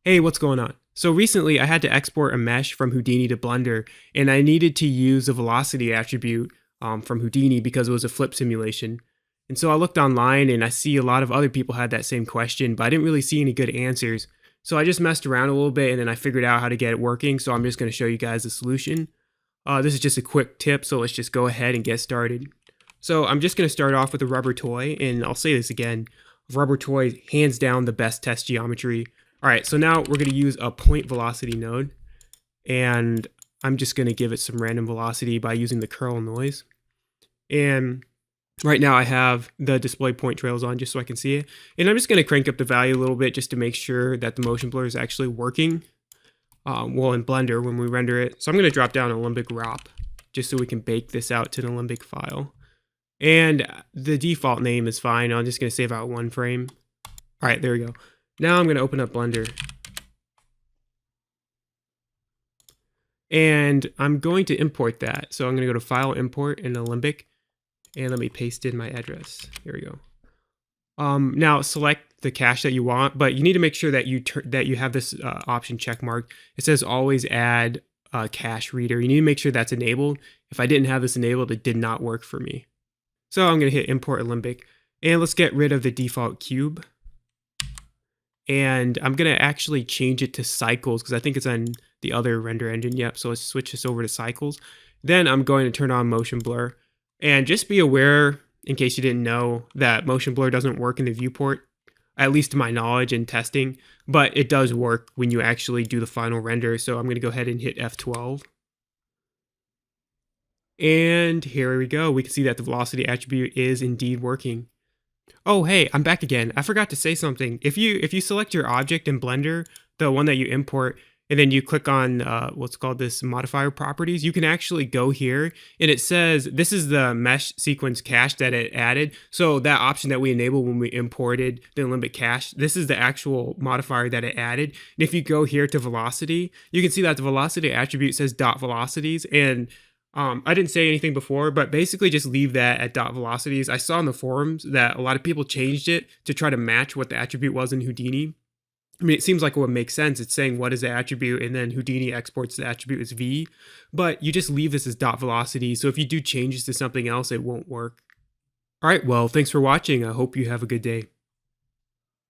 Hey, what's going on? So recently I had to export a mesh from Houdini to Blender, and I needed to use the velocity attribute from Houdini because it was a flip simulation. And so I looked online and I see a lot of other people had that same question, but I didn't really see any good answers. So I just messed around a little bit and then I figured out how to get it working. So I'm just going to show you guys the solution. This is just a quick tip, so let's just go ahead and get started. So I'm just going to start off with a rubber toy, and I'll say this again, rubber toy, hands down the best test geometry. All right, so now we're going to use a point velocity node, and I'm just going to give it some random velocity by using the curl noise. And right now I have the display point trails on just so I can see it. And I'm just going to crank up the value a little bit just to make sure that the motion blur is actually working. Well, in Blender when we render it. So I'm going to drop down alembic ROP just so we can bake this out to an alembic file. And the default name is fine. I'm just going to save out one frame. All right, there we go. Now I'm going to open up Blender. And I'm going to import that. So I'm going to go to File, Import, and Alembic. And let me paste in my address. Here we go. Now select the cache that you want, but you need to make sure that you have this option check marked. It says always add a cache reader. You need to make sure that's enabled. If I didn't have this enabled, it did not work for me. So I'm going to hit import alembic, and let's get rid of the default cube. And I'm going to actually change it to cycles because I think it's on the other render engine. Yep, so let's switch this over to cycles. Then I'm going to turn on motion blur. And just be aware, in case you didn't know, that motion blur doesn't work in the viewport, at least to my knowledge in testing, but it does work when you actually do the final render. So I'm going to go ahead and hit F12. And here we go. We can see that the velocity attribute is indeed working. Oh, hey, I'm back again. I forgot to say something. If you select your object in Blender, the one that you import, and then you click on what's called this modifier properties, you can actually go here and it says this is the mesh sequence cache that it added. So that option that we enabled when we imported the alembic cache, this is the actual modifier that it added. And if you go here to velocity, you can see that the velocity attribute says dot velocities. And I didn't say anything before, but basically just leave that at dot velocities. I saw in the forums that a lot of people changed it to try to match what the attribute was in Houdini. I mean, it seems like it would make sense. It's saying what is the attribute, and then Houdini exports the attribute as V, but you just leave this as dot velocity. So if you do changes to something else, it won't work. All right, well, thanks for watching. I hope you have a good day.